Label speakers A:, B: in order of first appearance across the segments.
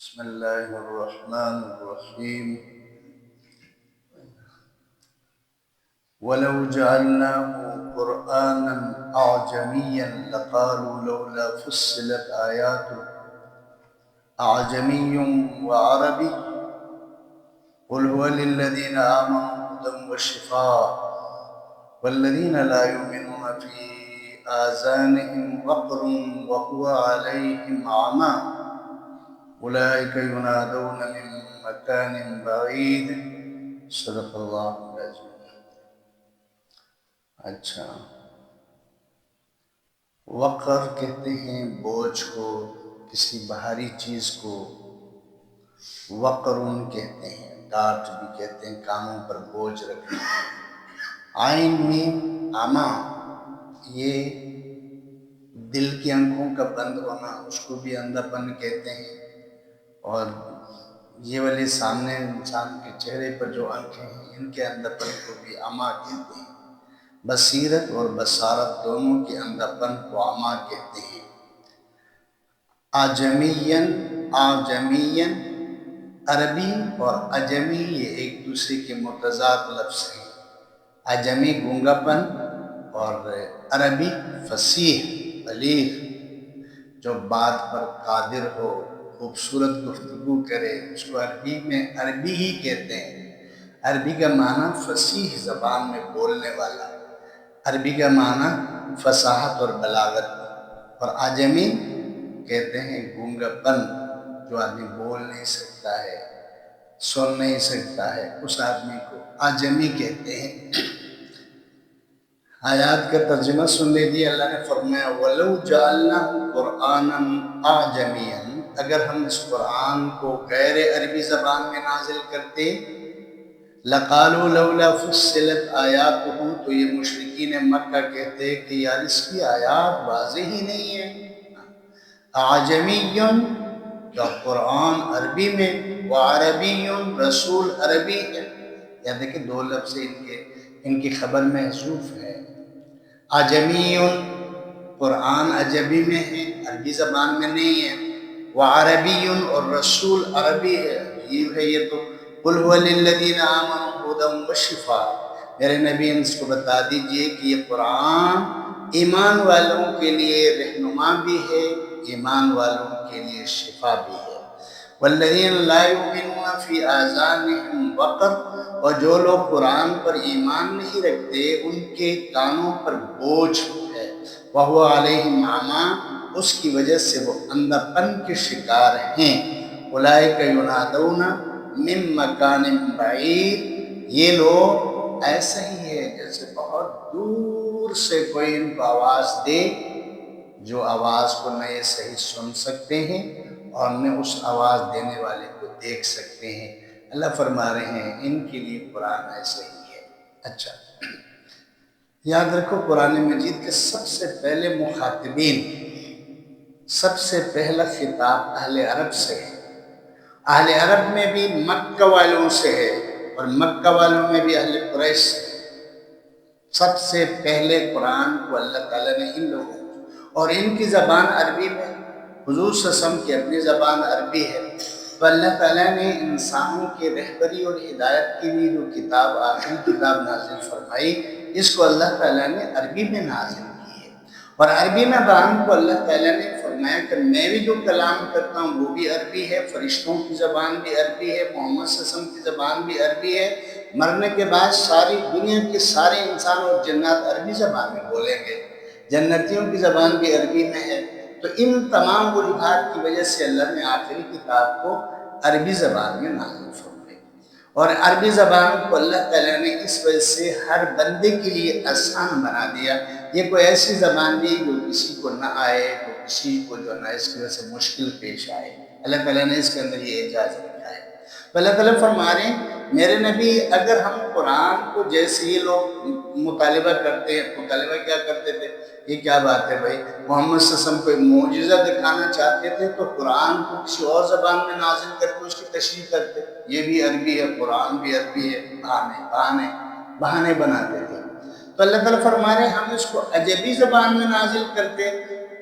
A: بسم الله الرحمن الرحيم ولو جعلناه قرآنا أعجميا لقالوا لولا فصلت آياته أعجمي وعربي قل هو للذين آمنوا هدى وشفاء والذين لا يؤمنون في آذانهم وقر وهو عليهم عمى أولئك ينادون من مكان بعيد صدق اللہ العظیم۔ اچھا، وقر کہتے ہیں بوجھ کو، کسی بھاری چیز کو وقرن کہتے ہیں، ڈاٹ بھی کہتے ہیں، کانوں پر بوجھ رکھنا۔ عین میم عما، یہ دل کی آنکھوں کا بند ہونا، اس کو بھی اندھا پن کہتے ہیں۔ اور یہ والے سامنے انسان کے چہرے پر جو آنکھیں ہیں، ان کے اندھا پن کو بھی عما کہتے ہیں۔ بصیرت اور بصارت دونوں کے اندھا پن کو عما کہتے ہیں۔ اعجمین، اعجمین، عربی اور اجمی یہ ایک دوسرے کے متضاد لفظ ہیں۔ اجمی گونگا پن اور عربی فصیح بلیغ، جو بات پر قادر ہو، خوبصورت گفتگو کرے، اس کو عربی میں عربی ہی کہتے ہیں۔ عربی کا معنی فصیح زبان میں بولنے والا، عربی کا معنی فصاحت اور بلاغت، اور اعجمی کہتے ہیں گونگا پن، جو آدمی بول نہیں سکتا ہے، سن نہیں سکتا ہے، اس آدمی کو اعجمی کہتے ہیں۔ آیات کا ترجمہ سن لیجیے، اللہ نے فرمایا وَلَوْ جَعَلْنَاهُ قُرْآنًا أَعْجَمِيًّا، اگر ہم اس قرآن کو غیر عربی زبان میں نازل کرتے لَقَالُوا لَوْلَا فُصِّلَتْ آيَاتُهُ، تو یہ مشرکین مکہ کہتے کہ یار اس کی آیات واضح ہی نہیں ہے۔ أَعْجَمِيٌّ، جو قرآن عربی میں، وَعَرَبِيٌّ، رسول عربی ہے۔ یہاں دیکھیں دو لفظ ان کی خبر محذوف ہے۔ اعجمی، قرآن عجمی میں ہے، عربی زبان میں نہیں ہے۔ وعربی، اور رسول عربی ہے۔ عجیب ہے یہ تو۔ قل هو للذین آمنوا هدى وشفاء، میرے نبی اس کو بتا دیجئے کہ یہ قرآن ایمان والوں کے لیے رہنما بھی ہے، ایمان والوں کے لیے شفا بھی ہے۔ والذین لا یؤمنون فی آذانہم وقر، اور جو لوگ قرآن پر ایمان نہیں رکھتے ان کے کانوں پر بوجھ ہے۔ وَهُوَ عَلَيْهِمْ عَمَىٰ، اس کی وجہ سے وہ اندھا پن کے شکار ہیں۔ أُولَٰئِكَ يُنَادَوْنَ مِن مَّكَانٍ بَعِيدٍ، یہ لوگ ایسا ہی ہے جیسے بہت دور سے کوئی ان کو آواز دے، جو آواز کو نہ یہ صحیح سن سکتے ہیں اور نہ اس آواز دینے والے کو دیکھ سکتے ہیں۔ اللہ فرما رہے ہیں ان کے لیے قرآن ایسے ہی ہے۔ اچھا، یاد رکھو قرآن مجید کے سب سے پہلے مخاطبین، سب سے پہلا خطاب اہل عرب سے ہے۔ اہل عرب میں بھی مکہ والوں سے ہے، اور مکہ والوں میں بھی اہل قریش سے ہے۔ سب سے پہلے قرآن کو اللہ تعالیٰ نے ان لوگوں کو، اور ان کی زبان عربی میں، حضور صلی اللہ علیہ وسلم کی اپنی زبان عربی ہے، تو اللہ تعالیٰ نے انسانوں کی رہبری اور ہدایت کے لیے جو کتاب، آخری کتاب نازل فرمائی، اس کو اللہ تعالیٰ نے عربی میں نازل کی ہے۔ اور عربی میں بیان کو اللہ تعالیٰ نے فرمایا کہ میں بھی جو کلام کرتا ہوں وہ بھی عربی ہے، فرشتوں کی زبان بھی عربی ہے، محمد صلی اللہ علیہ وسلم کی زبان بھی عربی ہے۔ مرنے کے بعد ساری دنیا کے سارے انسان اور جنات عربی زبان میں بولیں گے، جنتیوں کی زبان بھی عربی میں ہے۔ تو ان تمام وجوہات کی وجہ سے اللہ نے آخری کتاب کو عربی زبان میں نازل فرمائی، اور عربی زبان کو اللہ تعالیٰ نے اس وجہ سے ہر بندے کے لیے آسان بنا دیا۔ یہ کوئی ایسی زبان نہیں جو کسی کو نہ آئے، جو کسی کو جو نہ اس کی وجہ سے مشکل پیش آئے، اللہ تعالیٰ نے اس کے اندر یہ اعجاز رکھا ہے۔ تو اللہ تعالیٰ فرما رہے ہیں میرے نبی، اگر ہم قرآن کو جیسے یہ لوگ مطالبہ کرتے ہیں، مطالبہ کیا کرتے تھے، یہ کیا بات ہے بھائی، محمد صلی اللہ علیہ وسلم کوئی معجزہ دکھانا چاہتے تھے تو قرآن کو کسی اور زبان میں نازل کر کے اس کی تشریح کرتے، یہ بھی عربی ہے، قرآن بھی عربی ہے، بہانے بناتے تھے۔ تو اللہ تعالیٰ فرما رہے ہیں ہم اس کو عجمی زبان میں نازل کرتے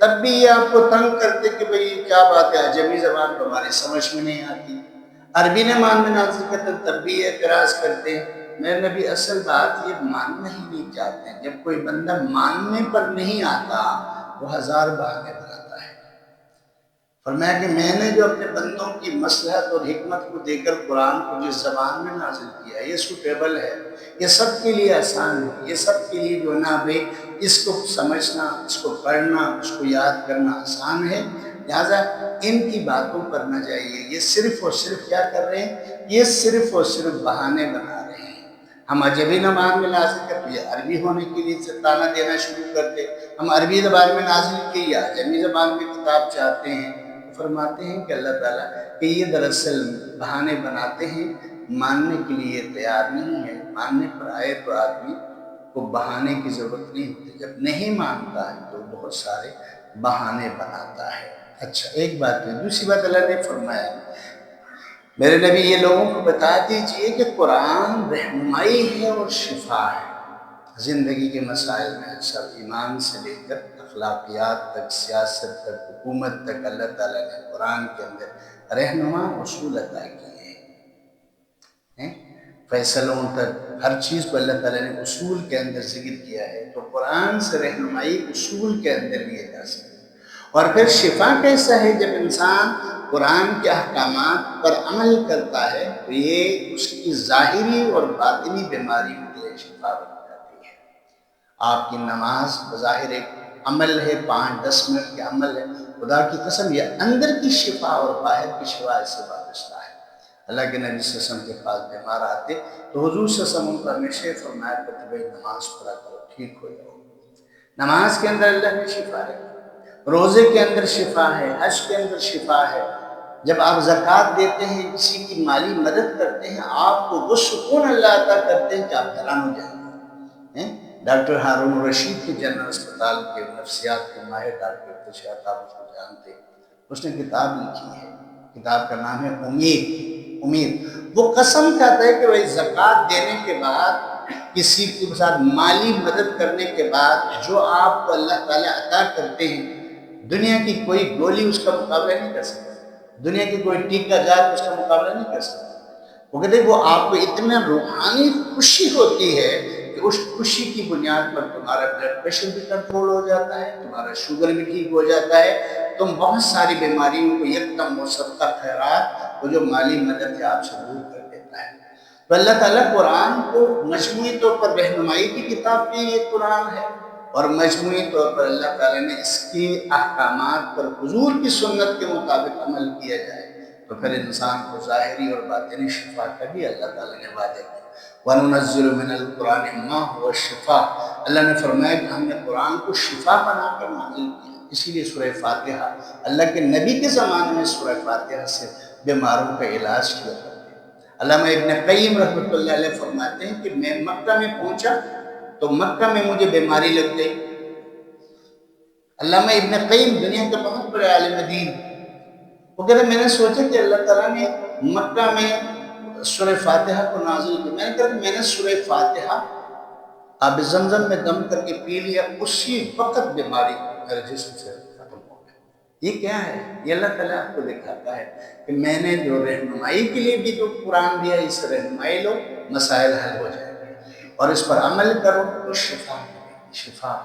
A: تب بھی یہ آپ کو تنگ کرتے کہ بھئی کیا بات ہے، عجمی زبان تو ہماری سمجھ میں نہیں آتی، عربی نے ماننے نازل کرتے تب بھی یہ اعتراض کرتے ہیں۔ میرے نبی اصل بات یہ ماننا ہی نہیں چاہتے ہیں۔ جب کوئی بندہ ماننے پر نہیں آتا وہ ہزار بہانے بناتا ہے۔ فرمایا کہ میں نے جو اپنے بندوں کی مصلحت اور حکمت کو دے کر قرآن کو جس زبان میں نازل کیا یہ سوٹیبل ہے، یہ سب کے لیے آسان ہے، یہ سب کے لیے جو نا بھائی اس کو سمجھنا، اس کو پڑھنا، اس کو یاد کرنا آسان ہے، لہٰذا ان کی باتوں پر نہ جائیے۔ یہ صرف اور صرف کیا کر رہے ہیں؟ یہ صرف اور صرف بہانے بنا رہے ہیں۔ ہم عجمی زبان میں نازل کرتے یہ عربی ہونے کے لیے ستانہ دینا شروع کرتے، ہم عربی زبان میں نازل کی یا عجمی زبان میں کتاب چاہتے ہیں۔ فرماتے ہیں کہ اللہ تعالیٰ کہ یہ دراصل بہانے بناتے ہیں، ماننے کے لیے تیار نہیں ہے۔ ماننے پر آئے تو آدمی کو بہانے کی ضرورت نہیں ہوتی، جب نہیں مانتا ہے تو بہت سارے بہانے بناتا ہے۔ اچھا ایک بات ہے، دوسری بات اللہ نے فرمایا میرے نبی یہ لوگوں کو بتا دیجئے کہ قرآن رہنمائی ہے اور شفا ہے۔ زندگی کے مسائل میں اکثر ایمان سے لے کر اخلاقیات تک، سیاست تک، حکومت تک اللہ تعالیٰ نے قرآن کے اندر رہنما اصول عطا کیے ہیں۔ فیصلوں تک ہر چیز کو اللہ تعالیٰ نے اصول کے اندر ذکر کیا ہے، تو قرآن سے رہنمائی اصول کے اندر لیے جا سکتے۔ اور پھر شفا کیسا ہے؟ جب انسان قرآن کے احکامات پر عمل کرتا ہے تو یہ اس کی ظاہری اور باطنی بیماری کے لیے شفا بن جاتی ہے۔ آپ کی نماز بظاہر ایک عمل ہے، 5-10 منٹ کے عمل ہے، خدا کی قسم یہ اندر کی شفا اور باہر کی شفا اس سے وابستہ ہے۔ اللہ کے نبی صلی اللہ علیہ وسلم کے پاس بیمار آتے تو حضور صلی اللہ علیہ وسلم پر ہمیشہ فرمایا کرتے بھائی نماز پڑھا کرو ٹھیک ہو جاؤ۔ نماز کے اندر اللہ نے شفا ہے، روزے کے اندر شفا ہے، حج کے اندر شفا ہے۔ جب آپ زکوٰۃ دیتے ہیں، کسی کی مالی مدد کرتے ہیں، آپ کو وہ سکون اللہ عطا کرتے ہیں کہ آپ حیران ہو جائیں گے۔ ڈاکٹر ہارون رشید کے جنرل اسپتال کے نفسیات کے ماہر ڈاکٹر تشیات آپ اس کو جانتے ہیں، اس نے کتاب لکھی ہے، کتاب کا نام ہے امید۔ وہ قسم کھاتا ہے کہ بھائی زکوٰۃ دینے کے بعد، کسی کے ساتھ مالی مدد کرنے کے بعد جو آپ کو اللہ تعالیٰ عطا کرتے ہیں، دنیا کی کوئی گولی اس کا مقابلہ نہیں کر سکتی، دنیا کی کوئی ٹیکہ جات اس کا مقابلہ نہیں کر سکتی۔ وہ کہتے ہیں وہ آپ کو اتنا روحانی خوشی ہوتی ہے کہ اس خوشی کی بنیاد پر تمہارا بلڈ پریشر بھی کنٹرول ہو جاتا ہے، تمہارا شوگر بھی ٹھیک ہو جاتا ہے، تم بہت ساری بیماریوں کو یکدم و صدقہ خیرات وہ جو مالی مدد ہے آپ سے دور کر دیتا ہے۔ تو اللہ تعالیٰ قرآن کو مجموعی طور پر رہنمائی کی کتاب بھی یہ قرآن ہے، اور مجموعی طور پر اللہ تعالیٰ نے اس کی احکامات پر حضور کی سنت کے مطابق عمل کیا جائے تو پھر انسان کو ظاہری اور باطنی شفا کا بھی اللہ تعالیٰ نے وعدہ کیا۔ وَنُنَزِّلُ مِنَ الْقُرْآنِ مَا هُوَ شِفَاءٌ، اللہ نے فرمایا کہ ہم نے قرآن کو شفا بنا کر نازل کیا۔ اسی لیے سورہ فاتحہ اللہ کے نبی کے زمانے میں سورہ فاتحہ سے بیماروں کا علاج کیا کرتے ہیں۔ علامہ ابن قیم رحمۃ اللہ علیہ فرماتے ہیں کہ میں مکہ میں پہنچا تو مکہ میں مجھے بیماری لگ گئی۔ علامہ ابن قیم دنیا کے بہت بڑے عالم دین، وہ کہتے ہیں میں نے سوچا کہ اللہ تعالیٰ نے مکہ میں سورہ فاتحہ کو نازل کیا، میں نے کہا کہ میں نے سورہ فاتحہ آب زمزم میں دم کر کے پی لیا، اسی وقت بیماری میرے جسم سے ختم ہو گئی۔ یہ کیا ہے؟ یہ اللہ تعالیٰ آپ کو دکھاتا ہے کہ میں نے جو رہنمائی کے لیے بھی جو قرآن دیا، اس سے رہنمائی لو، مسائل حل ہو جائیں گے، اور اس پر عمل کرو تو شفا ملے گی۔ شفا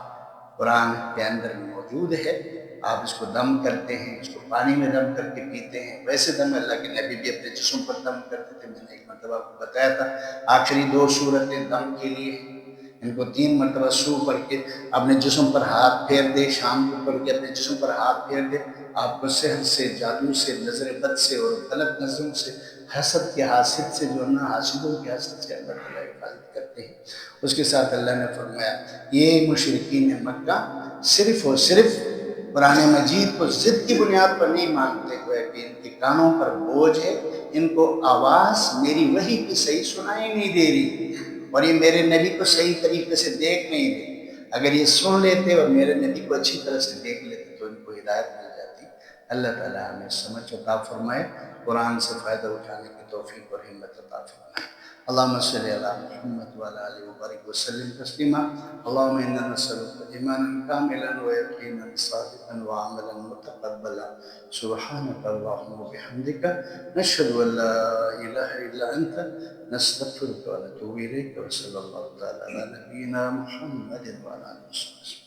A: قرآن کے اندر موجود ہے۔ آپ اس کو دم کرتے ہیں، اس کو پانی میں دم کر کے پیتے ہیں، ویسے دم اللہ کے نبی بھی اپنے جسم پر دم کرتے تھے۔ میں نے ایک مرتبہ آپ کو بتایا تھا آخری 2 صورتیں دم کے لیے ہیں، ان کو 3 مرتبہ صبح پڑھ کے اپنے جسم پر ہاتھ پھیر دے، شام کو پڑھ کے اپنے جسم پر ہاتھ پھیر دے، آپ کو صحت سے، جادو سے، نظر بد سے اور غلط نظروں سے، حسد کے حاسد سے، جو نہ حاسدوں کے حسد سے اللہ تعالیٰ حفاظت کرتے ہیں۔ اس کے ساتھ اللہ نے فرمایا یہ مشرکین مکہ صرف اور صرف قرآن مجید کو ضد کی بنیاد پر نہیں مانتے ہوئے کہ ان کے کانوں پر بوجھ ہے، ان کو آواز میری وحی کی صحیح سنائی نہیں دے رہی، اور یہ میرے نبی کو صحیح طریقے سے دیکھ نہیں رہے۔ اگر یہ سن لیتے اور میرے نبی کو اچھی طرح سے دیکھ لیتے تو ان کو ہدایت مل جاتی۔ اللہ تعالیٰ ہمیں سمجھ عطا فرمائے، قرآن سے فائدہ اٹھانے کی توفیق اور ہمت عطا فرمائے۔ اللهم صل على محمد وعلى آله وبارك وسلم تسليما. اللهم إنا نسألك إيمانا كاملا ويقينا صادقا وعملا متقبلا. سبحانك اللهم وبحمدك نشهد أن لا إله إلا أنت نستغفرك ونتوب إليك. وصلى الله تعالى على نبينا محمد وعلى آله وصحبه.